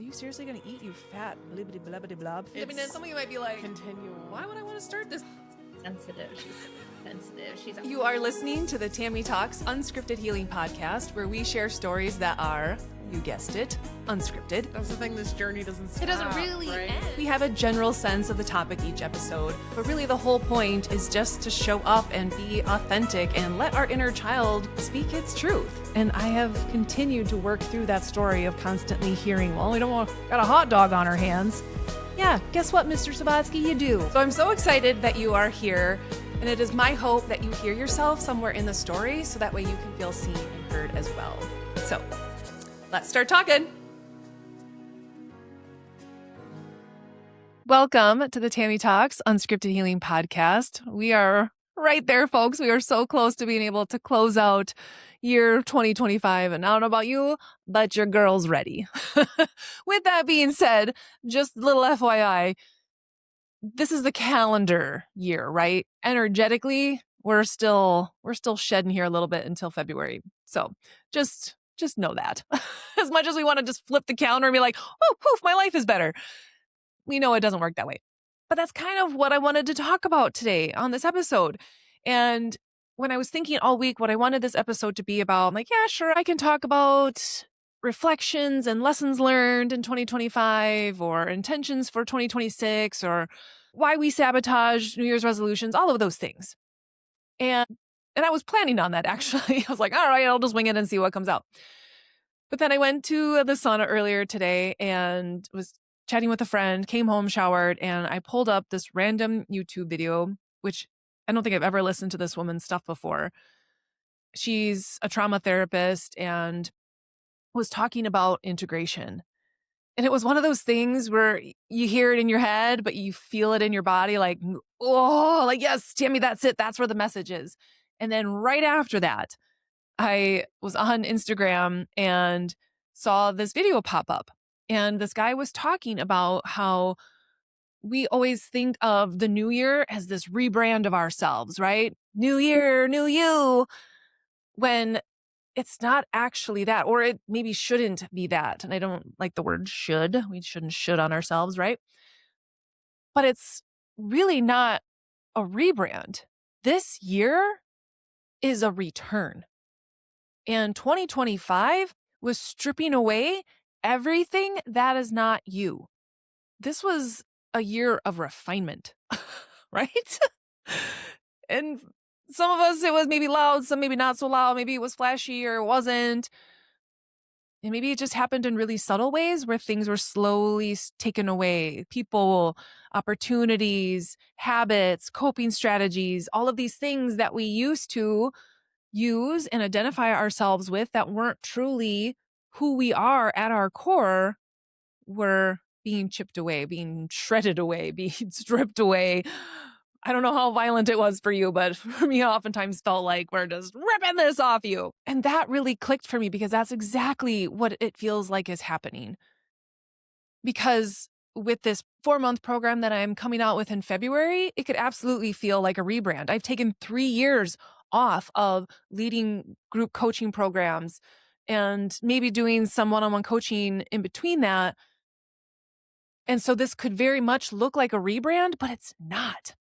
Are you seriously going to eat, you fat blibbity blabbity blob? I mean, It's some of you might be like, continual. why would I want to start this? Sensitive. She's sensitive. You are listening to the Tammy Talks Unscripted Healing Podcast, where we share stories that are, you guessed it, unscripted. That's the thing, this journey doesn't stop. It doesn't really right? end. We have a general sense of the topic each episode, but really the whole point is just to show up and be authentic and let our inner child speak its truth. And I have continued to work through that story of constantly hearing, well, we don't want, got a hot dog on our hands. Yeah, guess what, Mr. Sabatsky, you do. So I'm so excited that you are here, and it is my hope that you hear yourself somewhere in the story so that way you can feel seen and heard as well. So let's start talking. Welcome to the Tammy Talks Unscripted Healing Podcast. We are right there, folks. We are so close to being able to close out year 2025. And I don't know about you, but your girl's ready. With that being said, just a little FYI, this is the calendar year, right? Energetically, we're still shedding here a little bit until February. So just know that. As much as we want to just flip the calendar and be like, oh, poof, my life is better. We know it doesn't work that way. But that's kind of what I wanted to talk about today on this episode. And when I was thinking all week what I wanted this episode to be about, I'm like, yeah, sure, I can talk about reflections and lessons learned in 2025 or intentions for 2026 or why we sabotage New Year's resolutions, all of those things. And I was planning on that, actually. I was like, all right, I'll just wing it and see what comes out. But then I went to the sauna earlier today and was chatting with a friend, came home, showered, and I pulled up this random YouTube video, which I don't think I've ever listened to this woman's stuff before. She's a trauma therapist and was talking about integration. And it was one of those things where you hear it in your head, but you feel it in your body like, oh, like, yes, Tammy, that's it. That's where the message is. And then right after that, I was on Instagram and saw this video pop up. And this guy was talking about how we always think of the new year as this rebrand of ourselves, right? New year, new you, when it's not actually that, or it maybe shouldn't be that. And I don't like the word should. We shouldn't should on ourselves, right? But it's really not a rebrand. This year is a return. And 2025 was stripping away everything that is not you. This was a year of refinement, right? And some of us, it was maybe loud, some maybe not so loud. Maybe it was flashy or it wasn't. And maybe it just happened in really subtle ways where things were slowly taken away. People, opportunities, habits, coping strategies, all of these things that we used to use and identify ourselves with that weren't truly who we are at our core were being chipped away, being shredded away, being stripped away. I don't know how violent it was for you, but for me, it oftentimes felt like we're just ripping this off you. And that really clicked for me because that's exactly what it feels like is happening. Because with this 4-month program that I'm coming out with in February, it could absolutely feel like a rebrand. I've taken 3 years off of leading group coaching programs and maybe doing some one-on-one coaching in between that. And so this could very much look like a rebrand, but it's not.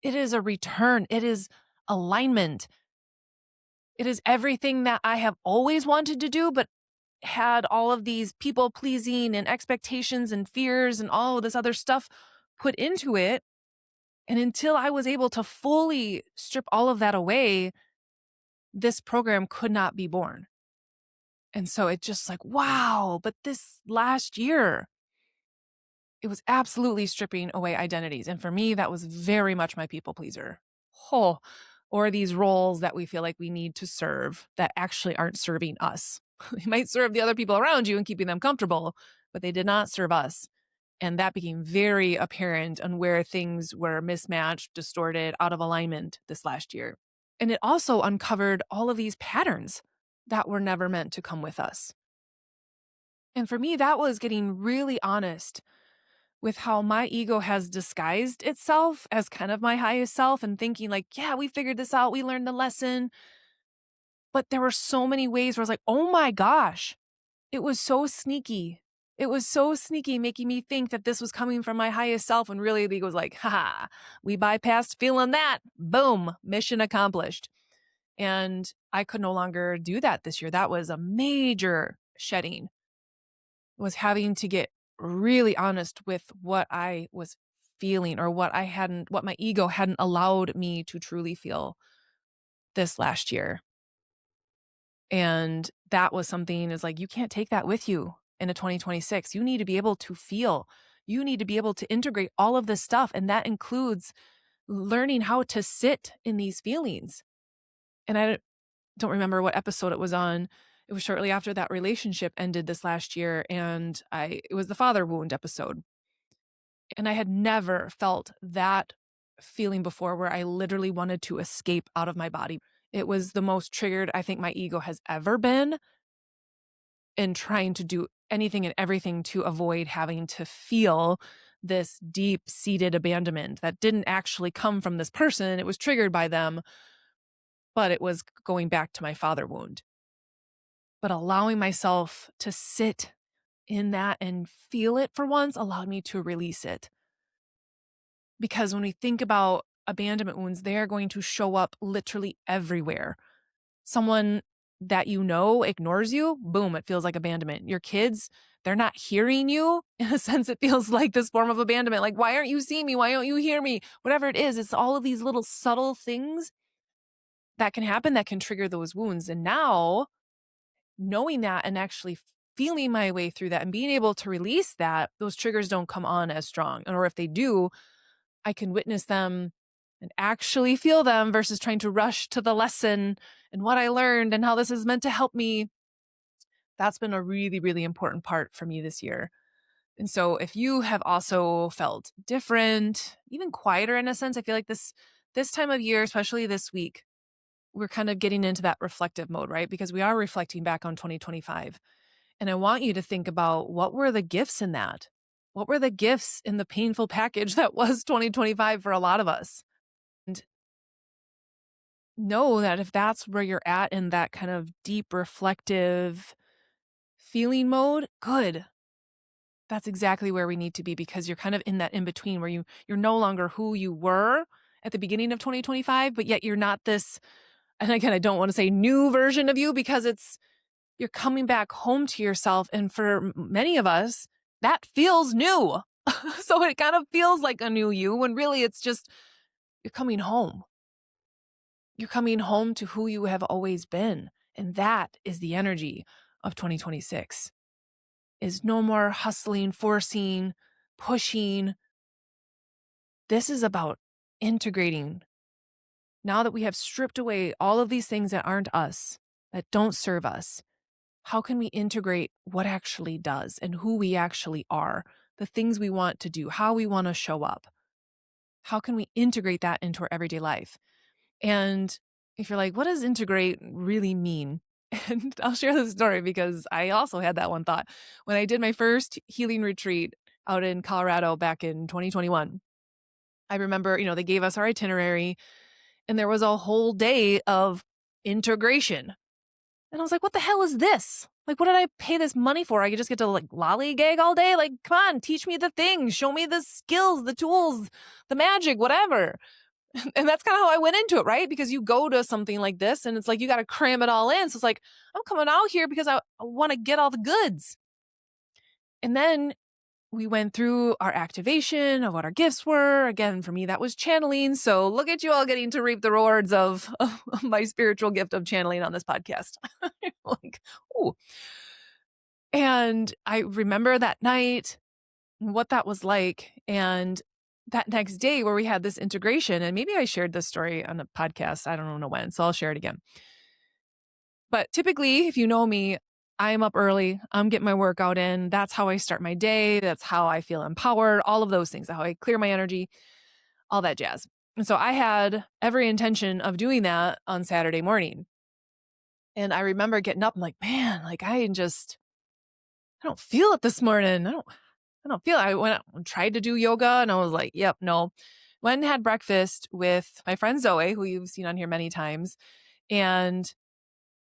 It is a return. It is alignment. It is everything that I have always wanted to do, but had all of these people pleasing and expectations and fears and all of this other stuff put into it. And until I was able to fully strip all of that away, this program could not be born. And so it's just like, wow, but this last year, it was absolutely stripping away identities. And for me, that was very much my people pleaser. Oh, or these roles that we feel like we need to serve that actually aren't serving us. They might serve the other people around you and keeping them comfortable, but they did not serve us. And that became very apparent on where things were mismatched, distorted, out of alignment this last year. And it also uncovered all of these patterns that were never meant to come with us. And for me, that was getting really honest with how my ego has disguised itself as kind of my highest self and thinking like, yeah, we figured this out. We learned the lesson. But there were so many ways where I was like, oh my gosh, it was so sneaky. It was so sneaky, making me think that this was coming from my highest self when really the ego was like, haha, we bypassed feeling that. Boom, mission accomplished. And I could no longer do that this year. That was a major shedding, was having to get really honest with what I was feeling or what my ego hadn't allowed me to truly feel this last year. And that was something is like, you can't take that with you into 2026. You need to be able to feel, you need to be able to integrate all of this stuff. And that includes learning how to sit in these feelings. And I don't remember what episode it was on. It was shortly after that relationship ended this last year. And it was the father wound episode. And I had never felt that feeling before where I literally wanted to escape out of my body. It was the most triggered I think my ego has ever been in trying to do anything and everything to avoid having to feel this deep-seated abandonment that didn't actually come from this person. It was triggered by them, but it was going back to my father wound. But allowing myself to sit in that and feel it for once allowed me to release it. Because when we think about abandonment wounds, they are going to show up literally everywhere. Someone that you know ignores you, boom, it feels like abandonment. Your kids, they're not hearing you. In a sense, it feels like this form of abandonment. Like, why aren't you seeing me? Why don't you hear me? Whatever it is, it's all of these little subtle things that can happen that can trigger those wounds. And now, knowing that and actually feeling my way through that and being able to release that, those triggers don't come on as strong. Or if they do, I can witness them and actually feel them versus trying to rush to the lesson and what I learned and how this is meant to help me. That's been a really, really important part for me this year. And so if you have also felt different, even quieter in a sense, I feel like this time of year, especially this week, we're kind of getting into that reflective mode, right? Because we are reflecting back on 2025. And I want you to think about what were the gifts in that? What were the gifts in the painful package that was 2025 for a lot of us? And know that if that's where you're at in that kind of deep reflective feeling mode, good. That's exactly where we need to be, because you're kind of in that in between where you're no longer who you were at the beginning of 2025, but yet you're not this. And again, I don't want to say new version of you, because you're coming back home to yourself. And for many of us, that feels new. So it kind of feels like a new you when really it's just you're coming home. You're coming home to who you have always been. And that is the energy of 2026. Is no more hustling, forcing, pushing. This is about integrating. Now that we have stripped away all of these things that aren't us, that don't serve us, how can we integrate what actually does and who we actually are, the things we want to do, how we want to show up? How can we integrate that into our everyday life? And if you're like, what does integrate really mean? And I'll share this story because I also had that one thought. When I did my first healing retreat out in Colorado back in 2021, I remember, they gave us our itinerary and there was a whole day of integration. And I was like, what the hell is this? Like, what did I pay this money for? I could just get to lollygag all day? Like, come on, teach me the things, show me the skills, the tools, the magic, whatever. And that's kind of how I went into it, right? Because you go to something like this and it's like, you got to cram it all in. So it's like, I'm coming out here because I want to get all the goods. And then we went through our activation of what our gifts were. Again, for me, that was channeling. So look at you all getting to reap the rewards of my spiritual gift of channeling on this podcast. Like, ooh. And I remember that night, what that was like. And that next day where we had this integration, and maybe I shared this story on a podcast, I don't know when, so I'll share it again. But typically, if you know me, I'm up early, I'm getting my workout in. That's how I start my day. That's how I feel empowered, all of those things, how I clear my energy, all that jazz. And so I had every intention of doing that on Saturday morning. And I remember getting up and like, man, like I don't feel it this morning. I don't feel it. I went out and tried to do yoga and I was like, yep, no. Went and had breakfast with my friend Zoe, who you've seen on here many times. And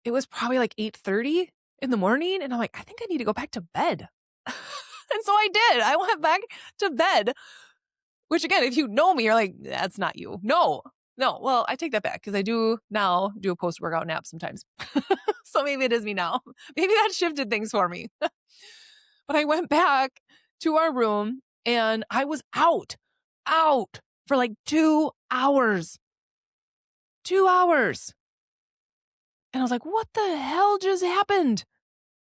it was probably like 8:30 in the morning. And I'm like, I think I need to go back to bed. And so I did. I went back to bed, which again, if you know me, you're like, that's not you. No. Well, I take that back because I do now do a post-workout nap sometimes. So maybe it is me now. Maybe that shifted things for me. But I went back to our room and I was out for like 2 hours. 2 hours. And I was like, what the hell just happened?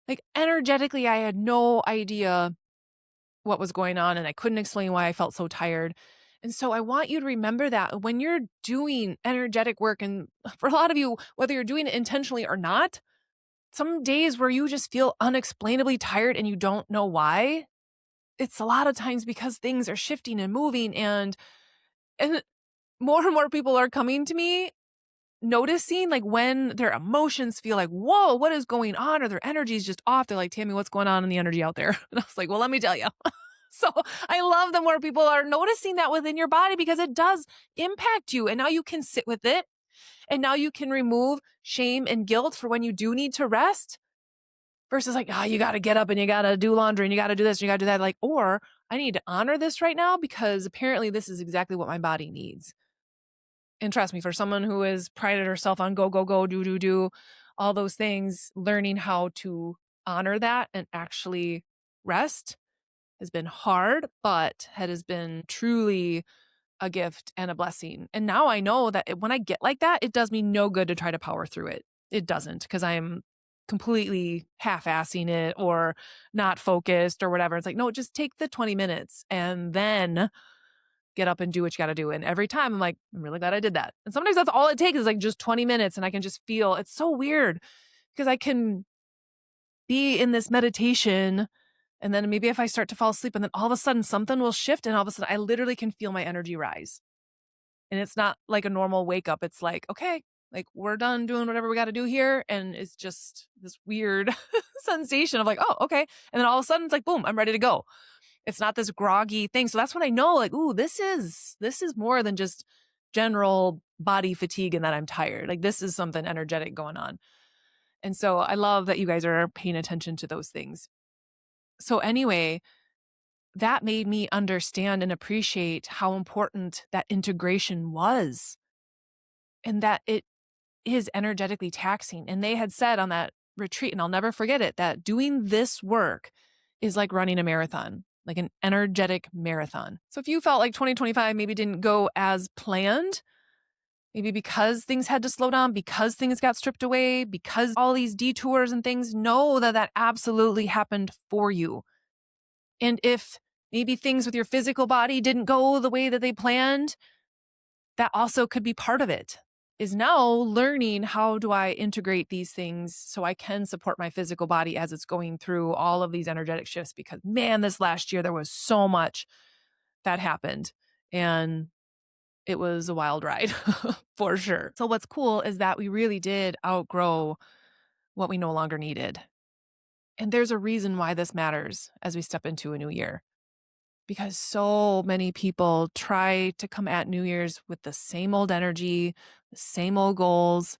Like energetically, I had no idea what was going on and I couldn't explain why I felt so tired. And so I want you to remember that when you're doing energetic work, and for a lot of you, whether you're doing it intentionally or not, some days where you just feel unexplainably tired and you don't know why, it's a lot of times because things are shifting and moving, and more and more people are coming to me noticing like when their emotions feel like, whoa, what is going on? Or their energy is just off. They're like, Tammy, what's going on in the energy out there? And I was like, well, let me tell you. So I love the more people are noticing that within your body because it does impact you. And now you can sit with it. And now you can remove shame and guilt for when you do need to rest versus like, you got to get up and you got to do laundry and you got to do this and you got to do that. Like, or I need to honor this right now because apparently this is exactly what my body needs. And trust me, for someone who has prided herself on go, go, go, do, all those things, learning how to honor that and actually rest has been hard, but it has been truly a gift and a blessing. And now I know that when I get like that, it does me no good to try to power through it. It doesn't, because I'm completely half-assing it or not focused or whatever. It's like, no, just take the 20 minutes and then get up and do what you got to do. And every time I'm like, I'm really glad I did that. And sometimes that's all it takes is like just 20 minutes and I can just feel it's so weird because I can be in this meditation and then maybe if I start to fall asleep and then all of a sudden something will shift and all of a sudden I literally can feel my energy rise. And it's not like a normal wake up. It's like, okay, like we're done doing whatever we got to do here. And it's just this weird sensation of like, oh, okay. And then all of a sudden it's like, boom, I'm ready to go. It's not this groggy thing. So that's when I know like, ooh, this is more than just general body fatigue and that I'm tired. Like this is something energetic going on. And so I love that you guys are paying attention to those things. So anyway, that made me understand and appreciate how important that integration was and that it is energetically taxing. And they had said on that retreat, and I'll never forget it, that doing this work is like running a marathon, like an energetic marathon. So if you felt like 2025 maybe didn't go as planned, maybe because things had to slow down, because things got stripped away, because all these detours and things, know that that absolutely happened for you. And if maybe things with your physical body didn't go the way that they planned, that also could be part of it. Is now learning how do I integrate these things so I can support my physical body as it's going through all of these energetic shifts, because man, this last year there was so much that happened and it was a wild ride for sure. So what's cool is that we really did outgrow what we no longer needed. And there's a reason why this matters as we step into a new year. Because so many people try to come at New Year's with the same old energy, the same old goals,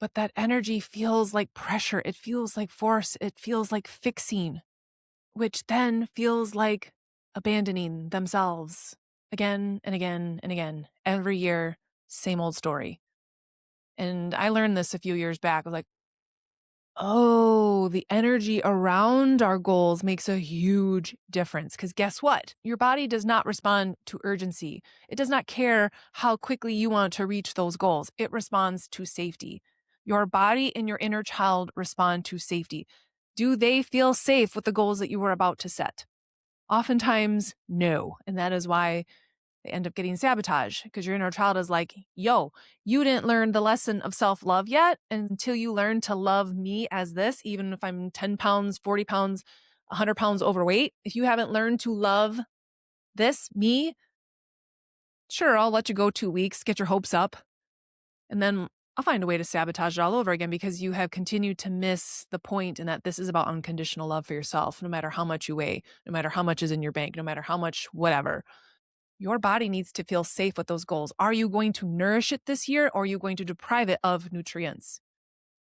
but that energy feels like pressure. It feels like force. It feels like fixing, which then feels like abandoning themselves again and again and again. Every year, same old story. And I learned this a few years back. I was like, oh, the energy around our goals makes a huge difference. Because guess what? Your body does not respond to urgency. It does not care how quickly you want to reach those goals. It responds to safety. Your body and your inner child respond to safety. Do they feel safe with the goals that you were about to set? Oftentimes, no. And that is why they end up getting sabotage, because your inner child is like, yo, you didn't learn the lesson of self-love yet. And until you learn to love me as this, even if I'm 10 pounds, 40 pounds, 100 pounds overweight, if you haven't learned to love this, me, sure, I'll let you go 2 weeks, get your hopes up. And then I'll find a way to sabotage it all over again because you have continued to miss the point in that this is about unconditional love for yourself, no matter how much you weigh, no matter how much is in your bank, no matter how much whatever. Your body needs to feel safe with those goals. Are you going to nourish it this year or are you going to deprive it of nutrients?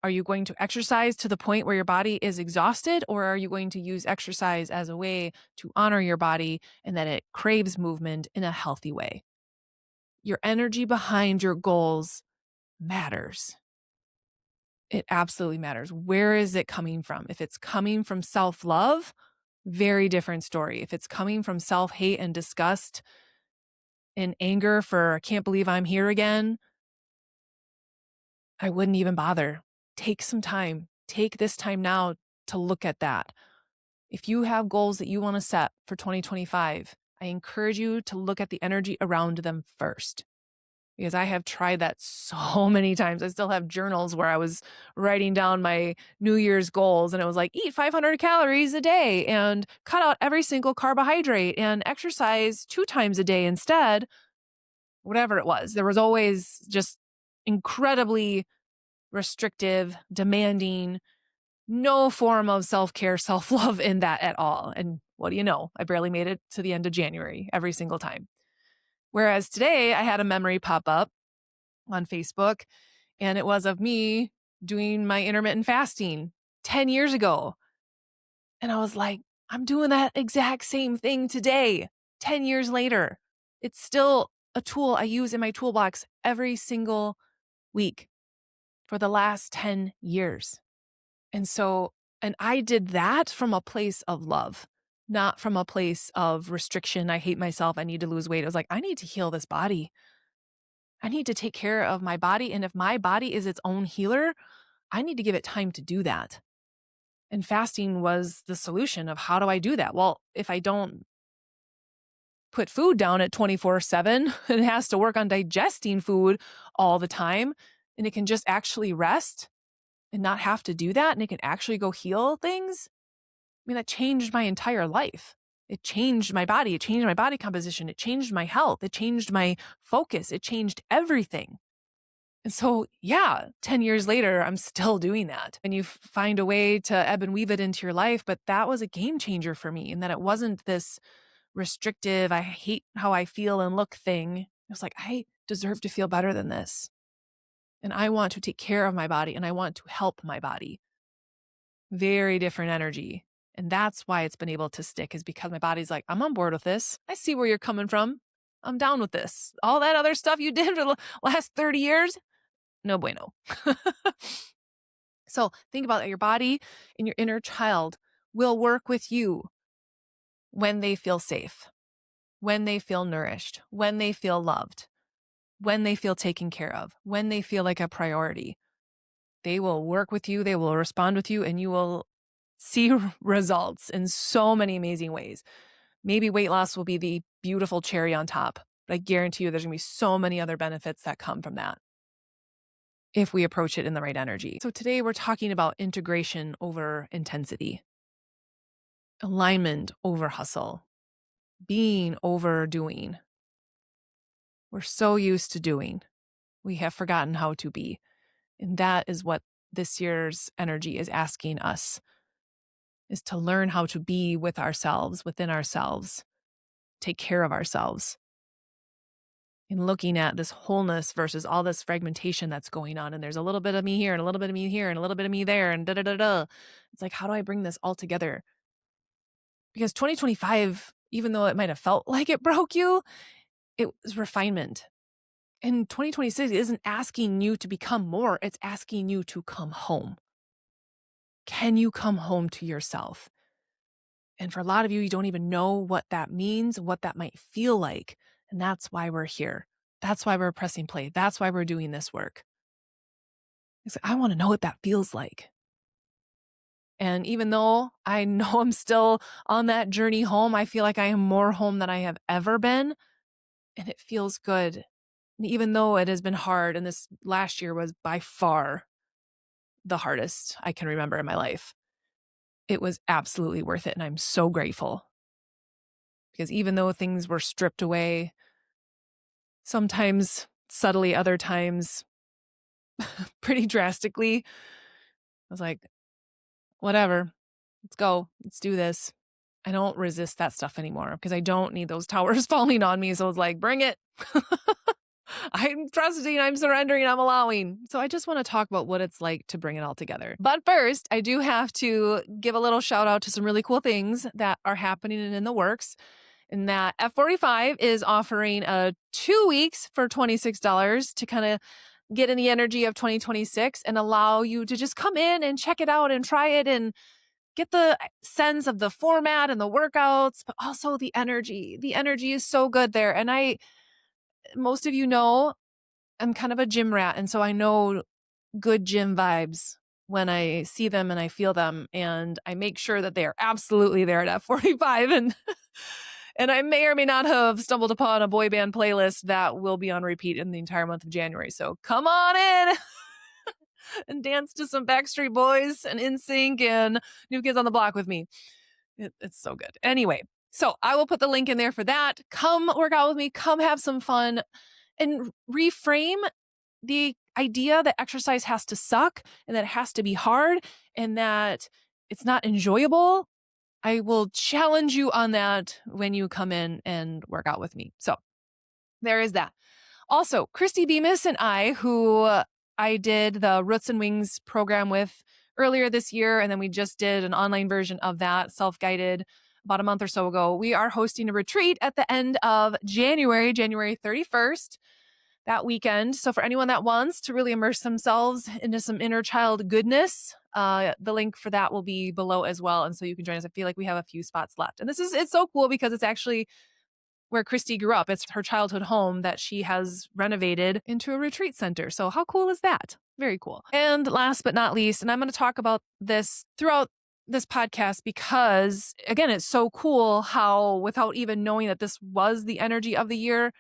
Are you going to exercise to the point where your body is exhausted, or are you going to use exercise as a way to honor your body and that it craves movement in a healthy way? Your energy behind your goals matters. It absolutely matters. Where is it coming from? If it's coming from self-love, very different story. If it's coming from self-hate and disgust and anger for, I can't believe I'm here again, I wouldn't even bother. Take some time. Take this time now to look at that. If you have goals that you want to set for 2025, I encourage you to look at the energy around them first. Because I have tried that so many times. I still have journals where I was writing down my New Year's goals, and it was like, eat 500 calories a day and cut out every single carbohydrate and exercise 2 times a day instead. Whatever it was. There was always just incredibly restrictive, demanding, no form of self-care, self-love in that at all. And what do you know? I barely made it to the end of January every single time. Whereas today I had a memory pop up on Facebook, and it was of me doing my intermittent fasting 10 years ago. And I was like, I'm doing that exact same thing today, 10 years later. It's still a tool I use in my toolbox every single week for the last 10 years. And I did that from a place of love, not from a place of restriction. I hate myself. I need to lose weight. I was like, I need to heal this body. I need to take care of my body. And if my body is its own healer, I need to give it time to do that. And fasting was the solution of how do I do that? Well, if I don't put food down at 24/7, it has to work on digesting food all the time, and it can just actually rest and not have to do that, and it can actually go heal things. I mean, that changed my entire life. It changed my body. It changed my body composition. It changed my health. It changed my focus. It changed everything. And so, yeah, 10 years later, I'm still doing that. And you find a way to ebb and weave it into your life. But that was a game changer for me, in that it wasn't this restrictive, I hate how I feel and look thing. It was like, I deserve to feel better than this. And I want to take care of my body, and I want to help my body. Very different energy. And that's why it's been able to stick, is because my body's like, I'm on board with this. I see where you're coming from. I'm down with this. All that other stuff you did for the last 30 years, no bueno. So think about it. Your body and your inner child will work with you when they feel safe, when they feel nourished, when they feel loved, when they feel taken care of, when they feel like a priority. They will work with you, they will respond with you, and you will see results in so many amazing ways. Maybe weight loss will be the beautiful cherry on top, but I guarantee you there's going to be so many other benefits that come from that if we approach it in the right energy. So today we're talking about integration over intensity, alignment over hustle, being over doing. We're so used to doing. We have forgotten how to be. And that is what this year's energy is asking us, is to learn how to be with ourselves, within ourselves, take care of ourselves. In looking at this wholeness versus all this fragmentation that's going on. And there's a little bit of me here and a little bit of me here and a little bit of me there and da-da-da-da. It's like, how do I bring this all together? Because 2025, even though it might have felt like it broke you, it was refinement. And 2026 isn't asking you to become more. It's asking you to come home. Can you come home to yourself? And for a lot of you, you don't even know what that means, what that might feel like. And that's why we're here. That's why we're pressing play. That's why we're doing this work. It's like, I want to know what that feels like. And even though I know I'm still on that journey home, I feel like I am more home than I have ever been. And it feels good. And even though it has been hard, and this last year was by far the hardest I can remember in my life, it was absolutely worth it. And I'm so grateful. Because even though things were stripped away, sometimes subtly, other times pretty drastically, I was like, whatever, let's go, let's do this. I don't resist that stuff anymore because I don't need those towers falling on me. So it's like, bring it. I'm trusting, I'm surrendering, I'm allowing. So I just want to talk about what it's like to bring it all together. But first, I do have to give a little shout out to some really cool things that are happening and in the works. And that F45 is offering 2 weeks for $26 to kind of get in the energy of 2026 and allow you to just come in and check it out and try it and get the sense of the format and the workouts, but also the energy. The energy is so good there. And most of you know, I'm kind of a gym rat. And so I know good gym vibes when I see them and I feel them. And I make sure that they are absolutely there at F45. And I may or may not have stumbled upon a boy band playlist that will be on repeat in the entire month of January. So come on in and dance to some Backstreet Boys and NSYNC and New Kids on the Block with me. It's so good. Anyway, so I will put the link in there for that. Come work out with me. Come have some fun and reframe the idea that exercise has to suck and that it has to be hard and that it's not enjoyable. I will challenge you on that when you come in and work out with me. So there is that. Also, Christy Bemis and I, who I did the Roots and Wings program with earlier this year, and then we just did an online version of that, self-guided, about a month or so ago. We are hosting a retreat at the end of January 31st, that weekend. So for anyone that wants to really immerse themselves into some inner child goodness, the link for that will be below as well. And so you can join us. I feel like we have a few spots left. And it's so cool because it's actually where Christy grew up. It's her childhood home that she has renovated into a retreat center. So how cool is that? Very cool. And last but not least, and I'm going to talk about this throughout this podcast because, again, it's so cool how, without even knowing that this was the energy of the year,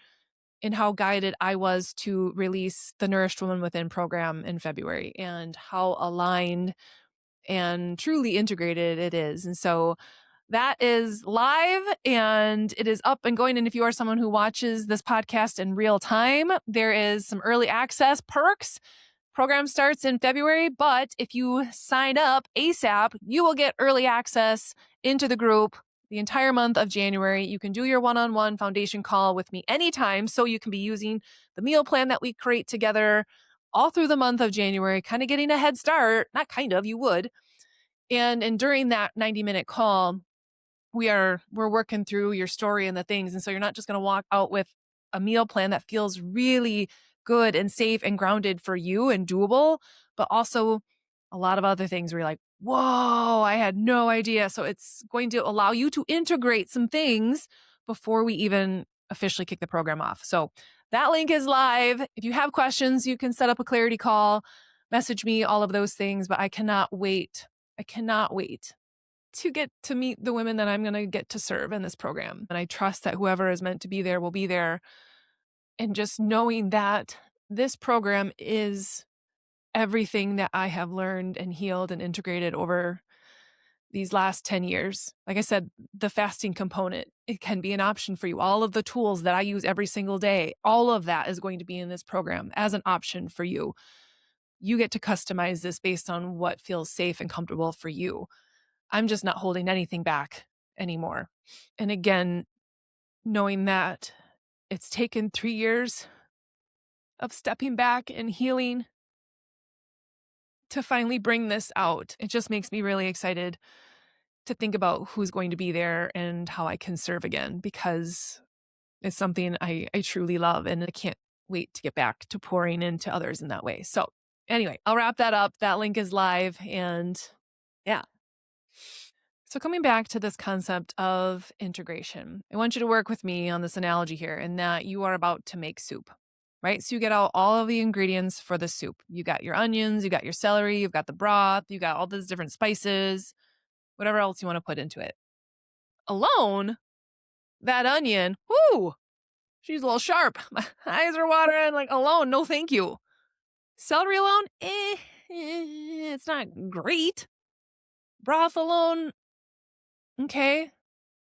and how guided I was to release the Nourished Woman Within program in February and how aligned and truly integrated it is. And so that is live and it is up and going. And if you are someone who watches this podcast in real time, there is some early access perks. Program starts in February, but if you sign up ASAP, you will get early access into the group the entire month of January. You can do your one-on-one foundation call with me anytime. So you can be using the meal plan that we create together all through the month of January, kind of getting a head start. Not kind of, you would. And during that 90-minute call, we're working through your story and the things. And so you're not just going to walk out with a meal plan that feels really good and safe and grounded for you and doable, but also a lot of other things where you're like, whoa, I had no idea. So it's going to allow you to integrate some things before we even officially kick the program off. So that link is live. If you have questions, you can set up a clarity call, message me, all of those things. But I cannot wait. I cannot wait to get to meet the women that I'm going to get to serve in this program. And I trust that whoever is meant to be there will be there. And just knowing that this program is everything that I have learned and healed and integrated over these last 10 years. Like I said, the fasting component, it can be an option for you. All of the tools that I use every single day, all of that is going to be in this program as an option for you. You get to customize this based on what feels safe and comfortable for you. I'm just not holding anything back anymore. And again, knowing that it's taken 3 years of stepping back and healing to finally bring this out. It just makes me really excited to think about who's going to be there and how I can serve again, because it's something I truly love and I can't wait to get back to pouring into others in that way. So anyway, I'll wrap that up. That link is live and yeah. So coming back to this concept of integration, I want you to work with me on this analogy here in that you are about to make soup, right? So you get out all of the ingredients for the soup. You got your onions, you got your celery, you've got the broth, you got all those different spices, whatever else you want to put into it. Alone, that onion, whoo, she's a little sharp. My eyes are watering, like alone, no thank you. Celery alone, it's not great. Broth alone, okay,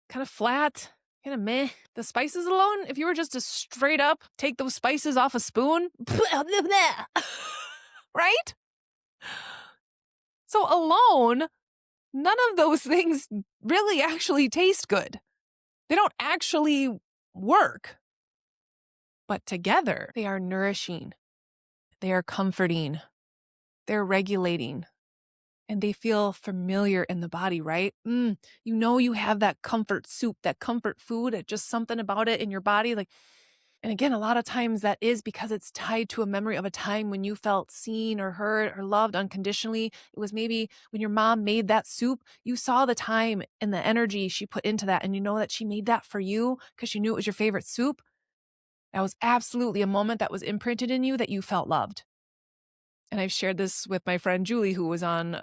kind of flat, kind of meh. The spices alone, if you were just to straight up take those spices off a spoon, right? So alone, none of those things really actually taste good. They don't actually work. But together, they are nourishing, they are comforting, they're regulating, and they feel familiar in the body, right? You know you have that comfort soup, that comfort food, just something about it in your body. And again, a lot of times that is because it's tied to a memory of a time when you felt seen or heard or loved unconditionally. It was maybe when your mom made that soup, you saw the time and the energy she put into that, and you know that she made that for you because she knew it was your favorite soup. That was absolutely a moment that was imprinted in you that you felt loved. And I've shared this with my friend Julie, who was on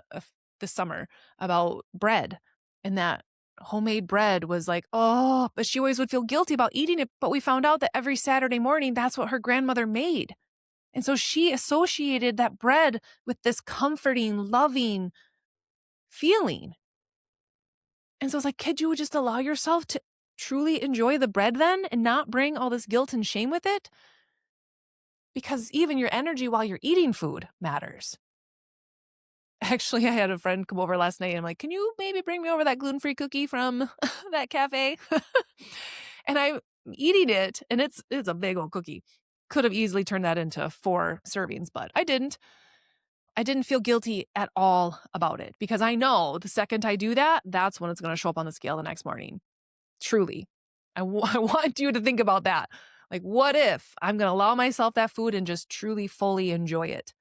this summer, about bread, and that homemade bread was like, oh, but she always would feel guilty about eating it. But we found out that every Saturday morning, that's what her grandmother made. And so she associated that bread with this comforting, loving feeling. And so it's like, could you just allow yourself to truly enjoy the bread then and not bring all this guilt and shame with it? Because even your energy while you're eating food matters. Actually, I had a friend come over last night and I'm like, can you maybe bring me over that gluten-free cookie from that cafe? And I'm eating it, and it's a big old cookie. Could have easily turned that into 4 servings, but I didn't. I didn't feel guilty at all about it because I know the second I do that, that's when it's going to show up on the scale the next morning. Truly. I want you to think about that. Like, what if I'm going to allow myself that food and just truly, fully enjoy it?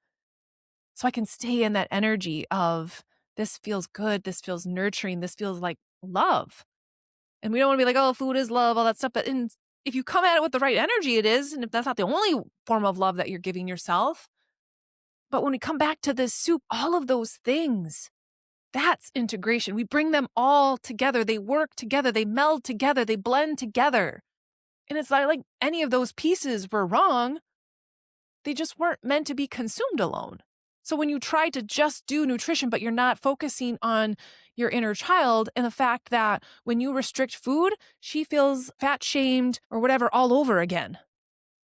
So I can stay in that energy of this feels good, this feels nurturing, this feels like love. And we don't want to be like, oh, food is love, all that stuff. But if you come at it with the right energy, it is. And if that's not the only form of love that you're giving yourself. But when we come back to this soup, all of those things, that's integration. We bring them all together. They work together. They meld together. They blend together. And it's not like any of those pieces were wrong. They just weren't meant to be consumed alone. So when you try to just do nutrition, but you're not focusing on your inner child and the fact that when you restrict food, she feels fat shamed or whatever all over again.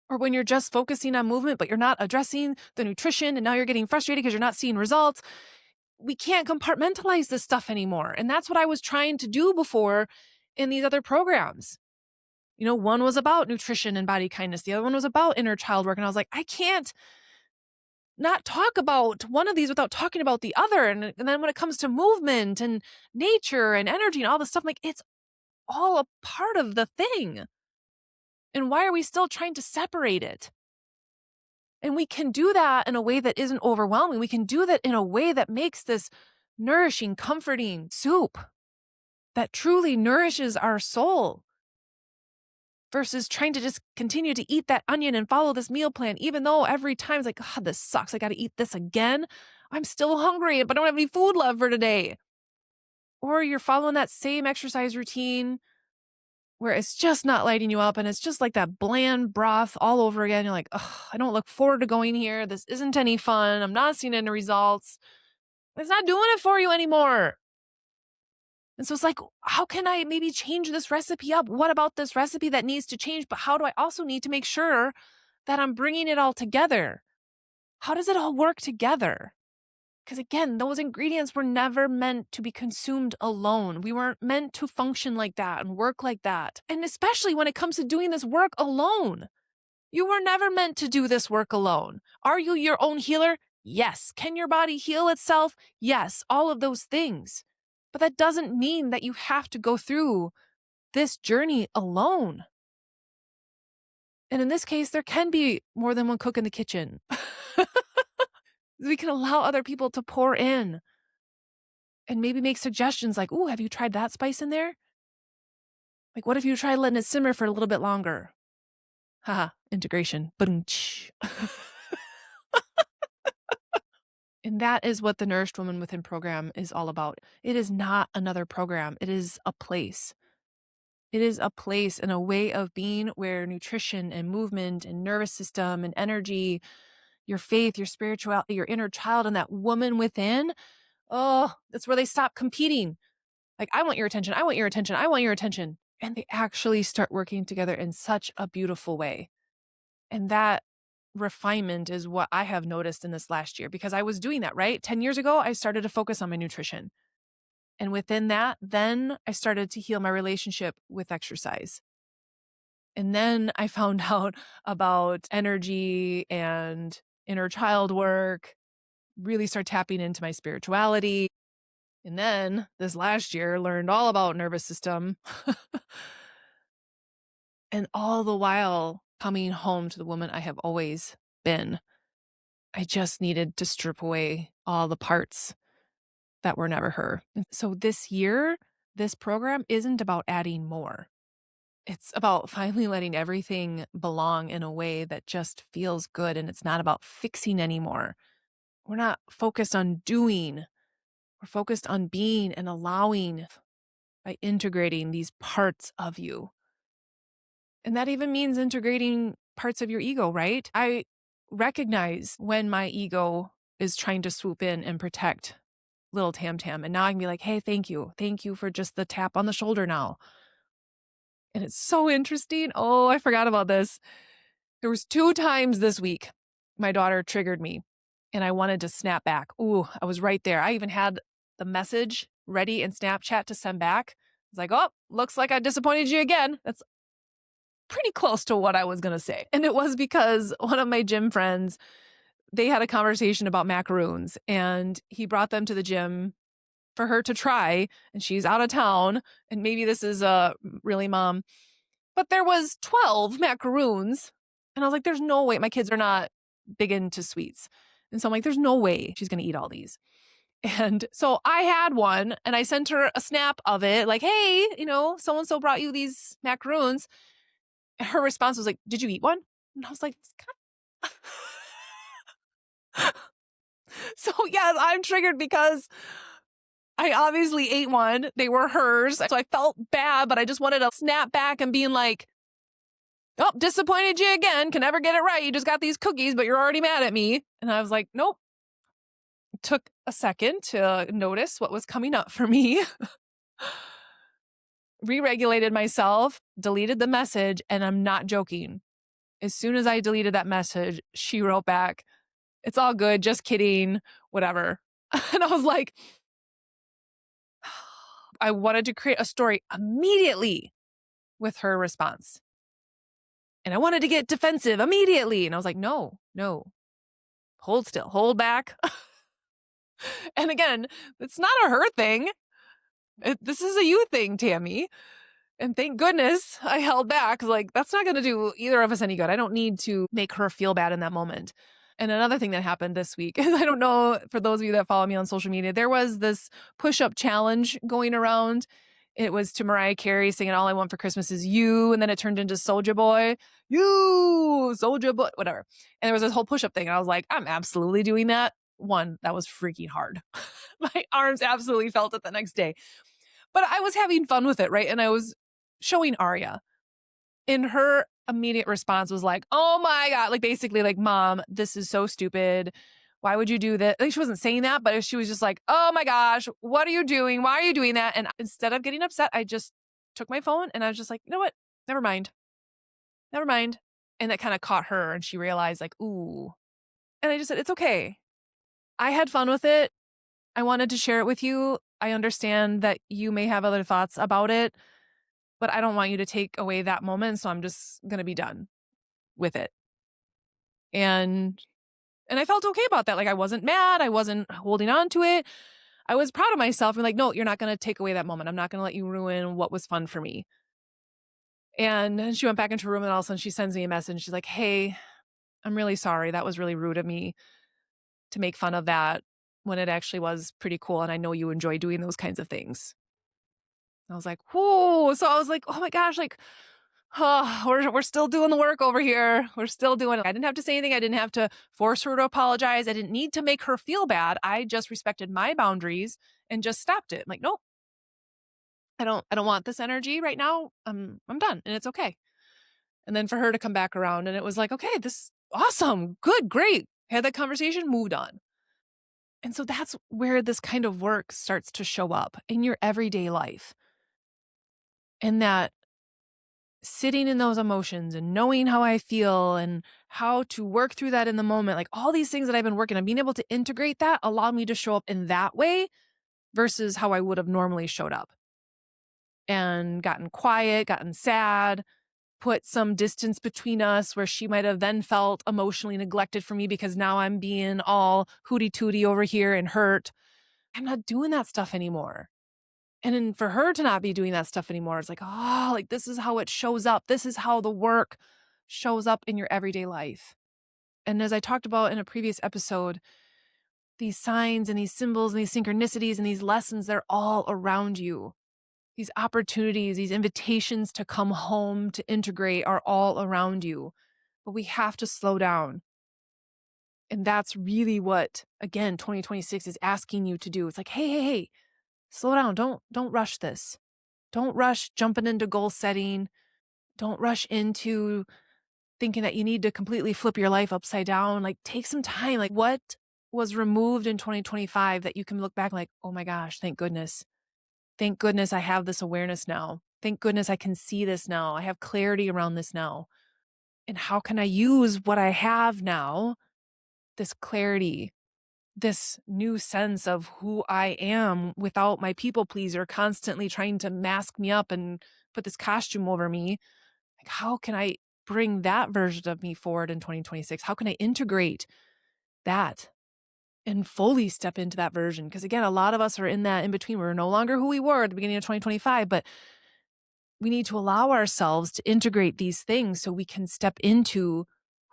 Or when you're just focusing on movement, but you're not addressing the nutrition and now you're getting frustrated because you're not seeing results. We can't compartmentalize this stuff anymore. And that's what I was trying to do before in these other programs. You know, one was about nutrition and body kindness. The other one was about inner child work. And I was like, I can't not talk about one of these without talking about the other. And then when it comes to movement and nature and energy and all this stuff, like it's all a part of the thing. And why are we still trying to separate it? And we can do that in a way that isn't overwhelming. We can do that in a way that makes this nourishing, comforting soup that truly nourishes our soul versus trying to just continue to eat that onion and follow this meal plan, even though every time it's like, God, this sucks. I got to eat this again. I'm still hungry, but I don't have any food left for today. Or you're following that same exercise routine where it's just not lighting you up and it's just like that bland broth all over again. You're like, oh, I don't look forward to going here. This isn't any fun. I'm not seeing any results. It's not doing it for you anymore. And so it's like, how can I maybe change this recipe up? What about this recipe that needs to change? But how do I also need to make sure that I'm bringing it all together? How does it all work together? Because again, those ingredients were never meant to be consumed alone. We weren't meant to function like that and work like that. And especially when it comes to doing this work alone. You were never meant to do this work alone. Are you your own healer? Yes. Can your body heal itself? Yes. All of those things. But that doesn't mean that you have to go through this journey alone. And in this case, there can be more than one cook in the kitchen. We can allow other people to pour in and maybe make suggestions like, ooh, have you tried that spice in there? Like, what if you try letting it simmer for a little bit longer? Haha, integration. Ba-dum-tsh. And that is what the Nourished Woman Within program is all about. It is not another program. It is a place. It is a place and a way of being where nutrition and movement and nervous system and energy, your faith, your spirituality, your inner child, and that woman within, oh, that's where they stop competing. Like, I want your attention. I want your attention. I want your attention. And they actually start working together in such a beautiful way. And that refinement is what I have noticed in this last year because I was doing that, right? 10 years ago, I started to focus on my nutrition. And within that, then I started to heal my relationship with exercise. And then I found out about energy and inner child work, really start tapping into my spirituality. And then this last year, learned all about nervous system. And all the while coming home to the woman I have always been. I just needed to strip away all the parts that were never her. So this year, this program isn't about adding more. It's about finally letting everything belong in a way that just feels good. And it's not about fixing anymore. We're not focused on doing. We're focused on being and allowing by integrating these parts of you. And that even means integrating parts of your ego, right? I recognize when my ego is trying to swoop in and protect little Tam Tam. And now I can be like, hey, thank you. Thank you for just the tap on the shoulder now. And it's so interesting. Oh, I forgot about this. There was 2 times this week my daughter triggered me and I wanted to snap back. Ooh, I was right there. I even had the message ready in Snapchat to send back. I was like, oh, looks like I disappointed you again. That's pretty close to what I was going to say. And it was because one of my gym friends, they had a conversation about macaroons and he brought them to the gym for her to try. And she's out of town. And maybe this is really mom, but there was 12 macaroons. And I was like, there's no way. My kids are not big into sweets. And so I'm like, there's no way she's going to eat all these. And so I had one and I sent her a snap of it like, hey, so-and-so brought you these macaroons. Her response was like, did you eat one? And I was like, so yeah, I'm triggered because I obviously ate one. They were hers. So I felt bad, but I just wanted to snap back and being like, oh, disappointed you again. Can never get it right. You just got these cookies, but you're already mad at me. And I was like, nope. It took a second to notice what was coming up for me. Re-regulated myself, deleted the message, and I'm not joking. As soon as I deleted that message, she wrote back, it's all good, just kidding, whatever. And I was like, I wanted to create a story immediately with her response. And I wanted to get defensive immediately. And I was like, no, hold still, hold back. And again, it's not a her thing. This is a you thing, Tammy. And thank goodness I held back. Like, that's not going to do either of us any good. I don't need to make her feel bad in that moment. And another thing that happened this week is I don't know, for those of you that follow me on social media, there was this push-up challenge going around. It was to Mariah Carey singing All I Want for Christmas Is You. And then it turned into Soulja Boy. You, Soulja Boy, whatever. And there was this whole push-up thing. And I was like, I'm absolutely doing that. One, that was freaking hard. My arms absolutely felt it the next day. But I was having fun with it, right? And I was showing Arya. And her immediate response was like, oh my God, like basically like, Mom, this is so stupid. Why would you do that? Like she wasn't saying that, but she was just like, oh my gosh, what are you doing? Why are you doing that? And instead of getting upset, I just took my phone and I was just like, you know what? Never mind. And that kind of caught her and she realized like, ooh. And I just said, it's okay. I had fun with it. I wanted to share it with you. I understand that you may have other thoughts about it, but I don't want you to take away that moment. So I'm just going to be done with it. And I felt okay about that. Like I wasn't mad. I wasn't holding on to it. I was proud of myself and like, no, you're not going to take away that moment. I'm not going to let you ruin what was fun for me. And she went back into her room and all of a sudden she sends me a message. She's like, hey, I'm really sorry. That was really rude of me to make fun of that when it actually was pretty cool. And I know you enjoy doing those kinds of things. I was like, whoa. So I was like, oh my gosh, like, oh, we're still doing the work over here. We're still doing it. I didn't have to say anything. I didn't have to force her to apologize. I didn't need to make her feel bad. I just respected my boundaries and just stopped it. I'm like, nope, I don't want this energy right now. I'm done and it's okay. And then for her to come back around and it was like, okay, this is awesome. Good, great. Had that conversation, moved on. And so that's where this kind of work starts to show up in your everyday life. And that sitting in those emotions and knowing how I feel and how to work through that in the moment, like all these things that I've been working on, being able to integrate that allowed me to show up in that way versus how I would have normally showed up and gotten quiet, gotten sad, put some distance between us where she might have then felt emotionally neglected from me because now I'm being all hooty tooty over here and hurt. I'm not doing that stuff anymore. And then for her to not be doing that stuff anymore, it's like, oh, like this is how it shows up. This is how the work shows up in your everyday life. And as I talked about in a previous episode, these signs and these symbols and these synchronicities and these lessons, they're all around you. These opportunities, these invitations to come home, to integrate are all around you. But we have to slow down. And that's really what, again, 2026 is asking you to do. It's like, hey, slow down. Don't rush this. Don't rush jumping into goal setting. Don't rush into thinking that you need to completely flip your life upside down. Like, take some time. Like, what was removed in 2025 that you can look back like, oh my gosh, thank goodness. Thank goodness I have this awareness now. Thank goodness I can see this now. I have clarity around this now. And how can I use what I have now, this clarity, this new sense of who I am without my people pleaser constantly trying to mask me up and put this costume over me? Like, how can I bring that version of me forward in 2026? How can I integrate that and fully step into that version? Because again, a lot of us are in that in between. We're no longer who we were at the beginning of 2025, but we need to allow ourselves to integrate these things so we can step into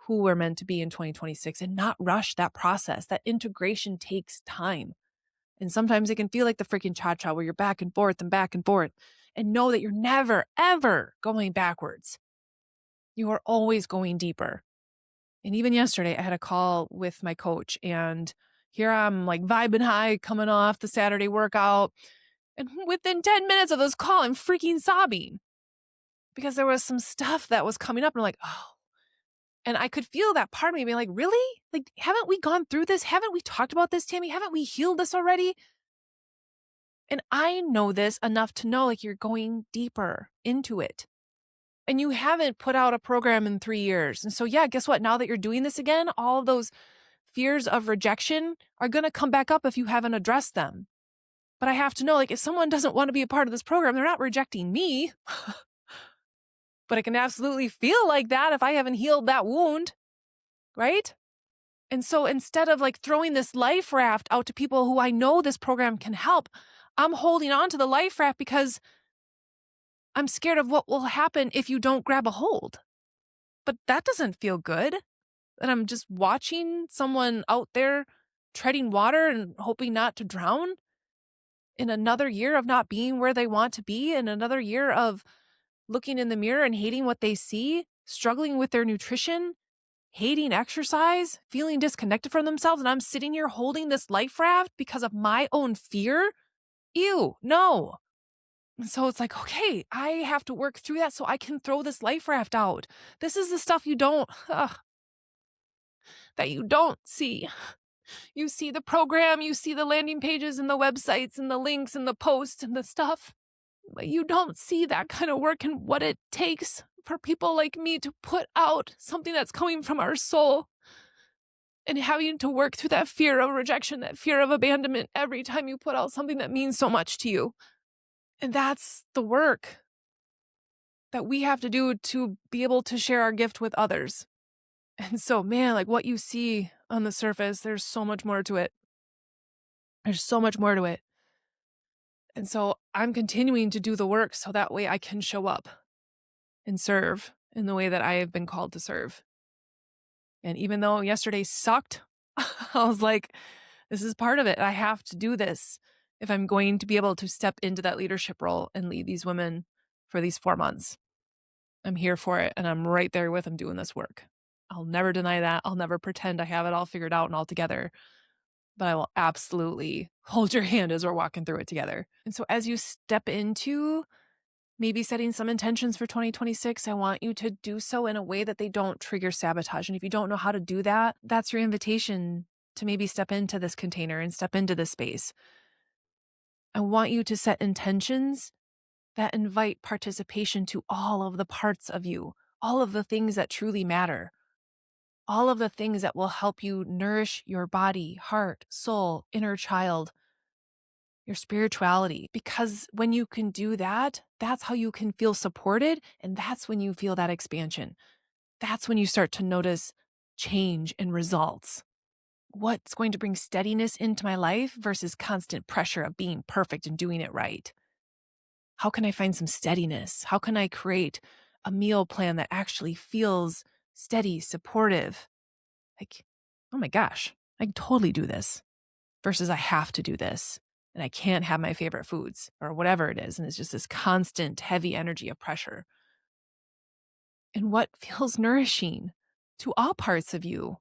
who we're meant to be in 2026 and not rush that process. That integration takes time. And sometimes it can feel like the freaking cha-cha where you're back and forth and know that you're never, ever going backwards. You are always going deeper. And even yesterday, I had a call with my coach, and here I'm like vibing high, coming off the Saturday workout. And within 10 minutes of this call, I'm freaking sobbing because there was some stuff that was coming up. And I'm like, oh. And I could feel that part of me being like, really? Like, haven't we gone through this? Haven't we talked about this, Tammy? Haven't we healed this already? And I know this enough to know like you're going deeper into it. And you haven't put out a program in 3 years. And so, yeah, guess what? Now that you're doing this again, all of those fears of rejection are going to come back up if you haven't addressed them. But I have to know, like, if someone doesn't want to be a part of this program, they're not rejecting me. But it can absolutely feel like that if I haven't healed that wound, right? And so instead of like throwing this life raft out to people who I know this program can help, I'm holding on to the life raft because I'm scared of what will happen if you don't grab a hold. But that doesn't feel good. And I'm just watching someone out there treading water and hoping not to drown in another year of not being where they want to be, in another year of looking in the mirror and hating what they see, struggling with their nutrition, hating exercise, feeling disconnected from themselves. And I'm sitting here holding this life raft because of my own fear. Ew, no. And so it's like, okay, I have to work through that so I can throw this life raft out. This is the stuff that you don't see. You see the program, you see the landing pages and the websites and the links and the posts and the stuff. But you don't see that kind of work and what it takes for people like me to put out something that's coming from our soul and having to work through that fear of rejection, that fear of abandonment every time you put out something that means so much to you. And that's the work that we have to do to be able to share our gift with others. And so, man, like what you see on the surface, there's so much more to it. There's so much more to it. And so I'm continuing to do the work so that way I can show up and serve in the way that I have been called to serve. And even though yesterday sucked, I was like, this is part of it. I have to do this if I'm going to be able to step into that leadership role and lead these women for these 4 months. I'm here for it, and I'm right there with them doing this work. I'll never deny that. I'll never pretend I have it all figured out and all together. But I will absolutely hold your hand as we're walking through it together. And so as you step into maybe setting some intentions for 2026, I want you to do so in a way that they don't trigger sabotage. And if you don't know how to do that, that's your invitation to maybe step into this container and step into this space. I want you to set intentions that invite participation to all of the parts of you, all of the things that truly matter, all of the things that will help you nourish your body, heart, soul, inner child, your spirituality. Because when you can do that, that's how you can feel supported. And that's when you feel that expansion. That's when you start to notice change and results. What's going to bring steadiness into my life versus constant pressure of being perfect and doing it right? How can I find some steadiness? How can I create a meal plan that actually feels steady, supportive? Like, oh my gosh, I can totally do this versus I have to do this and I can't have my favorite foods or whatever it is. And it's just this constant heavy energy of pressure. And what feels nourishing to all parts of you?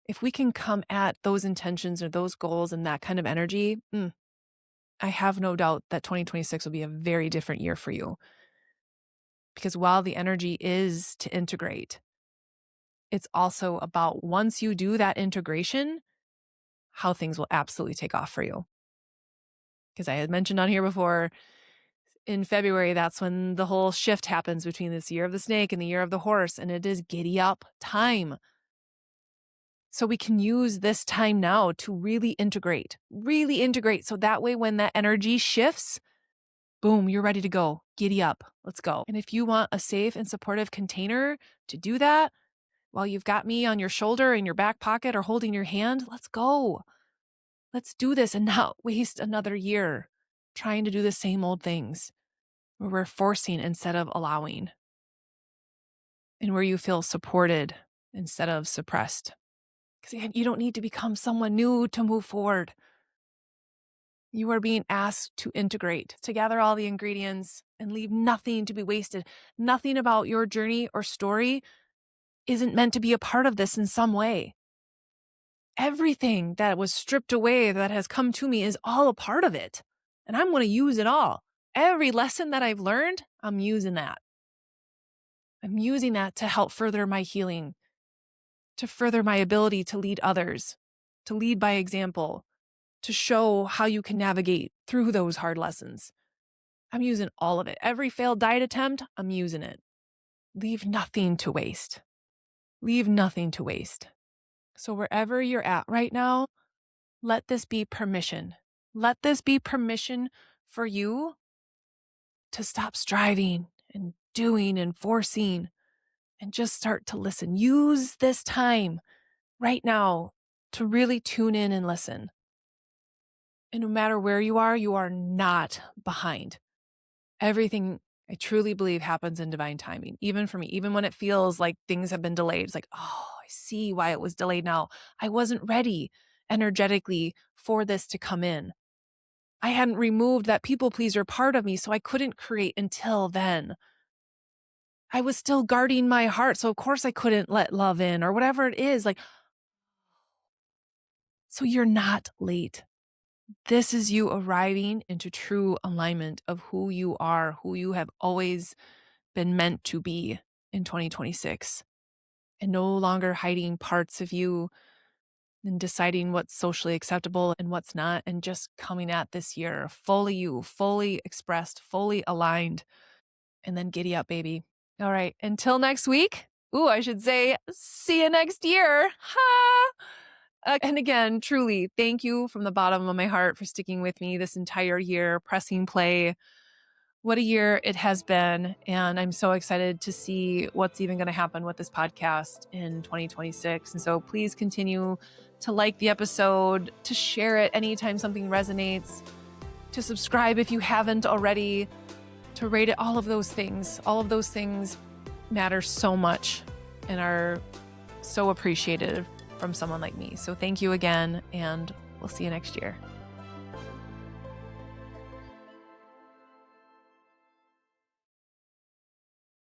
If we can come at those intentions or those goals and that kind of energy, I have no doubt that 2026 will be a very different year for you. Because while the energy is to integrate, it's also about once you do that integration, how things will absolutely take off for you. Because I had mentioned on here before, in February, that's when the whole shift happens between this year of the snake and the year of the horse, and it is giddy up time. So we can use this time now to really integrate. So that way when that energy shifts, boom, you're ready to go. Giddy up. Let's go. And if you want a safe and supportive container to do that, while you've got me on your shoulder in your back pocket or holding your hand, let's go. Let's do this and not waste another year trying to do the same old things where we're forcing instead of allowing, and where you feel supported instead of suppressed. Because you don't need to become someone new to move forward. You are being asked to integrate, to gather all the ingredients and leave nothing to be wasted. Nothing about your journey or story isn't meant to be a part of this in some way. Everything that was stripped away that has come to me is all a part of it. And I'm going to use it all. Every lesson that I've learned, I'm using that. I'm using that to help further my healing, to further my ability to lead others, to lead by example, to show how you can navigate through those hard lessons. I'm using all of it. Every failed diet attempt, I'm using it. Leave nothing to waste. Leave nothing to waste. So wherever you're at right now, let this be permission. Let this be permission for you to stop striving and doing and forcing and just start to listen. Use this time right now to really tune in and listen. And no matter where you are not behind. Everything I truly believe happens in divine timing, even for me, even when it feels like things have been delayed. It's like, oh, I see why it was delayed now. I wasn't ready energetically for this to come in. I hadn't removed that people pleaser part of me, so I couldn't create until then. I was still guarding my heart, so of course I couldn't let love in or whatever it is. So you're not late. This is you arriving into true alignment of who you are, who you have always been meant to be in 2026, and no longer hiding parts of you and deciding what's socially acceptable and what's not, and just coming at this year fully you, fully expressed, fully aligned, and then giddy up, baby. All right, until next week. Ooh, I should say, see you next year. Ha! And again, truly, thank you from the bottom of my heart for sticking with me this entire year, pressing play. What a year it has been. And I'm so excited to see what's even going to happen with this podcast in 2026. And so please continue to like the episode, to share it anytime something resonates, to subscribe if you haven't already, to rate it. All of those things matter so much and are so appreciated from someone like me. So thank you again, and we'll see you next year.